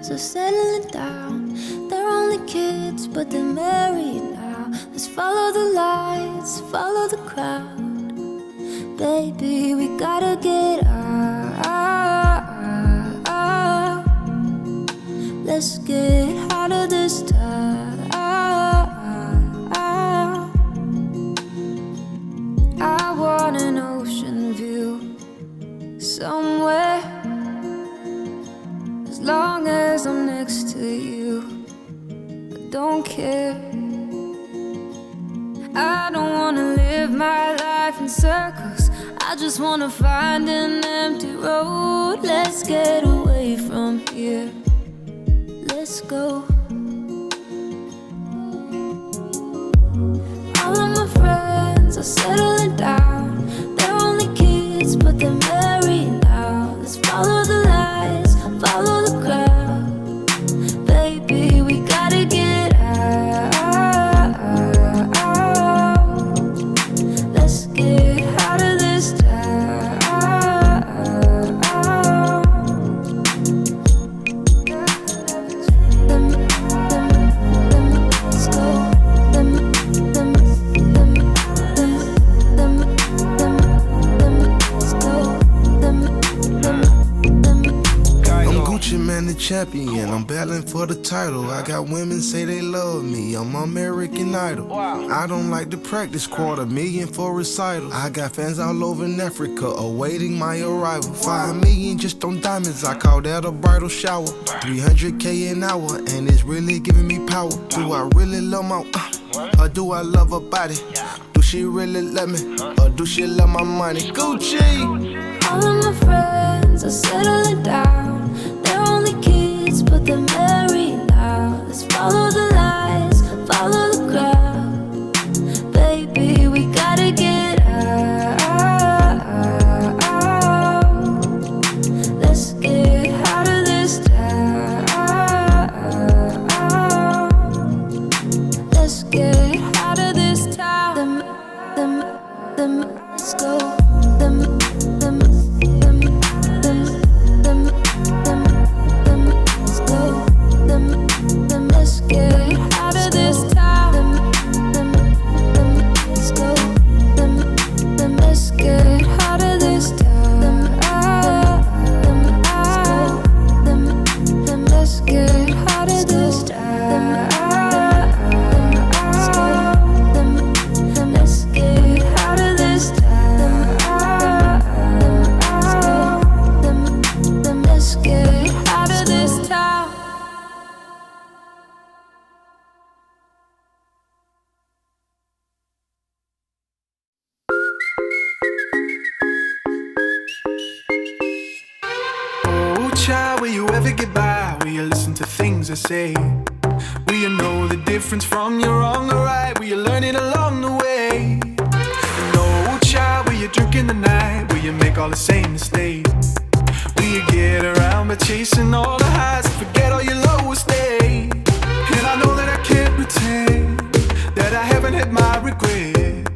friends are settling down. They're only kids, but they're married now. Let's follow the lights, follow the crowd. Baby, we gotta get out. Let's get out of this town. I want an ocean view somewhere. As long as I'm next to you, I don't care. I don't wanna live my life in circles. I just wanna find an empty road. Let's get away from here. Let's go. All of my friends are settling down. They're only kids, but they're married now. Let's follow the lights, follow the crowd. Baby, we gotta get out. Let's get out of this town. Let's go. Man, the champion, I'm battling for the title. I got women say they love me, I'm American Idol. I don't like to practice, $250,000 for recital. I got fans all over in Africa awaiting my arrival. 5 million just on diamonds, I call that a bridal shower. 300K an hour, and it's really giving me power. Do I really love my or do I love her body? Do she really love me, or do she love my money? Gucci! All of my friends are settling down. They're only kids, but they're married now. Let's follow the lights, follow the crowd. Baby, we gotta get out. Let's get out of this town. Let's get out of this town. Let's go. Let's get out of this town. Let's go. Let's get out of this town. Let's get out of this town. Let's get out of this town. Let's get out of this town. Oh, child, will you ever get by? Will you listen to things I say? Will you know the difference from your wrong or right? Will you learn it along the way? No, child, will you drink in the night? Will you make all the same mistakes? Will you get around by chasing all the highs and forget all your lowest days? And I know that I can't pretend that I haven't had my regret.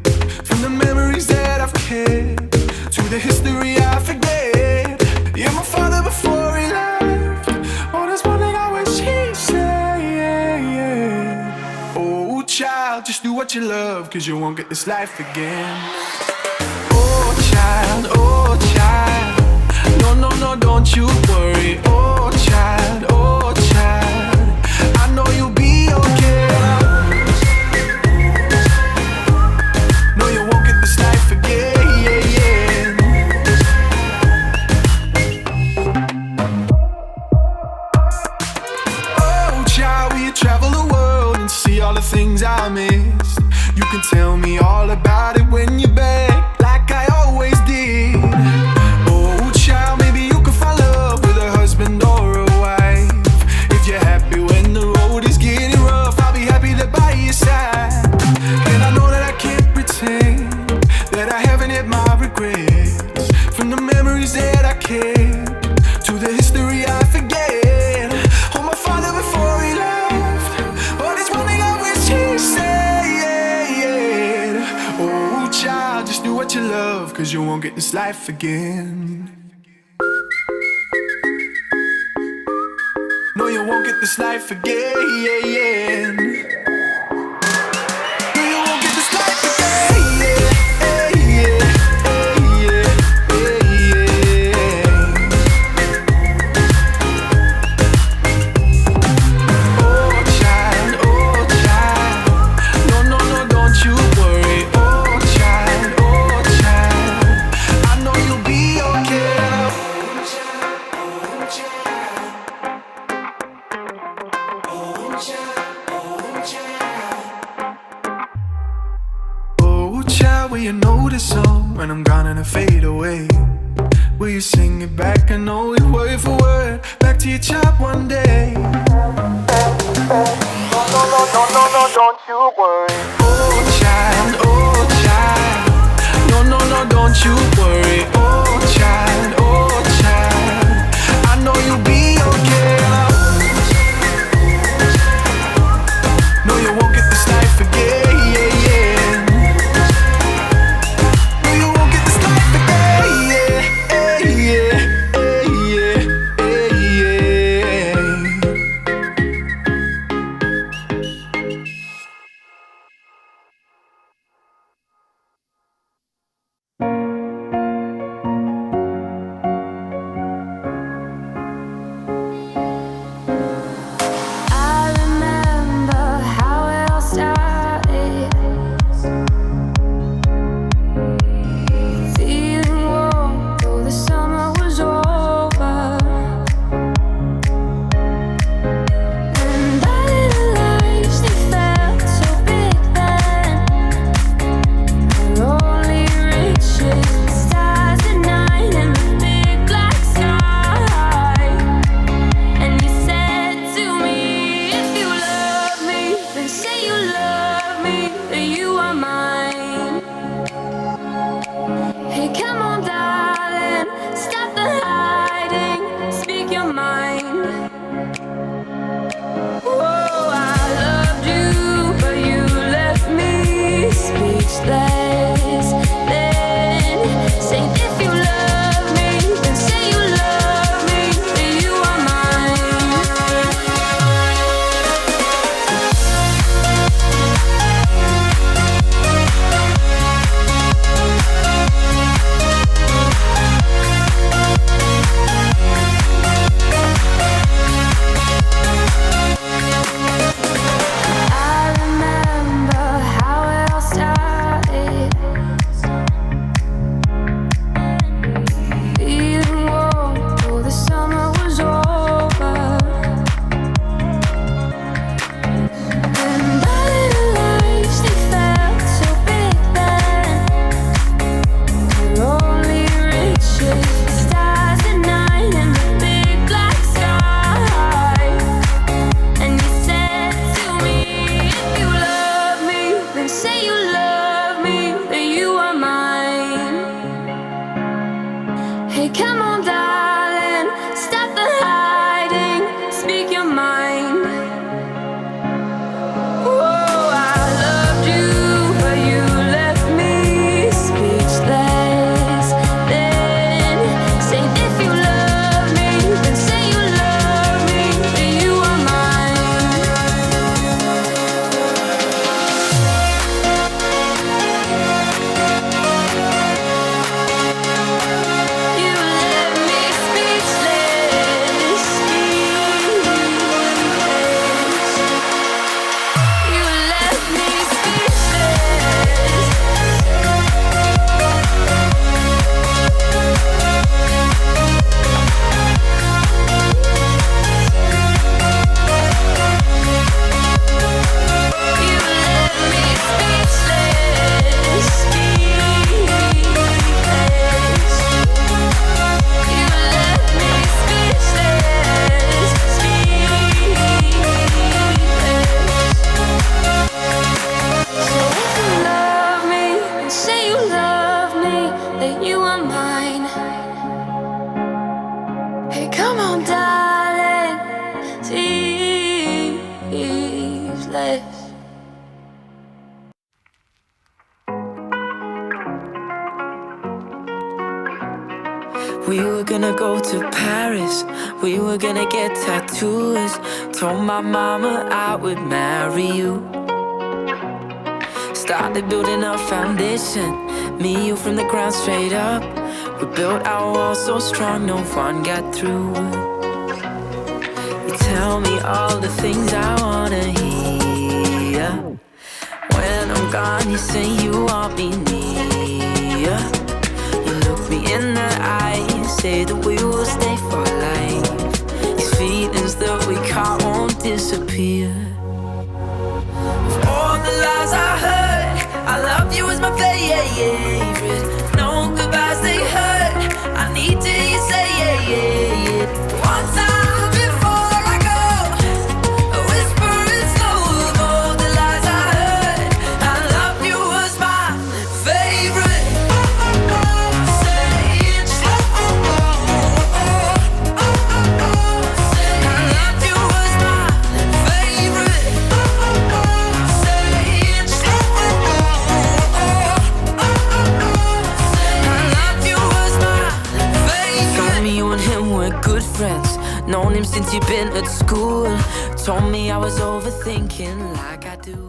From the memories that I've kept to the history I forget. You're my father before he left. Oh, there's one thing I wish he'd say. Oh, child, just do what you love, 'cause you won't get this life again. Oh, child, no, no, no, don't you worry. Oh, child, I know you'll be okay. No, you won't get this life again. Oh, child, will you travel the world and see all the things I missed? You can tell me all about it when you're back, like I always did. Oh, child, maybe you can find love with a husband or a wife. If you're happy when the road is getting rough, I'll be happy to by your side. And I know that I can't pretend that I haven't had my regrets. From the memories that I kept to the history I forget. Oh, my father before he left. Oh, there's one thing I wish he'd said. Oh, child, just do what you love, 'cause you won't get this life again. No, you get this life again. No, you won't get this life again. When I'm gone and I fade away, will you sing it back? I know it word for word, back to your chop one day. No, don't you worry. Oh child, no, don't you worry. Oh child, I know you'll be okay. No, you won't get this life again. We were gonna go to Paris, we were gonna get tattoos. Told my mama I would marry you. Started building a foundation, me, you from the ground straight up. We built our wall so strong, no one got through. You tell me all the things I wanna hear. When I'm gone, you say you want me near. You look me in the eye, say that we will stay for life. These feelings that we caught won't disappear. Of all the lies I heard, I love you is my favorite. No goodbyes, they hurt. I need to hear you say it. One time before I go, a whisper in slow of all the lies I heard. I love you was my favorite. Say it slow. I love you was my favorite. Say it slow. You and him were good friends, known him since you've been at school. Told me I was overthinking like I do.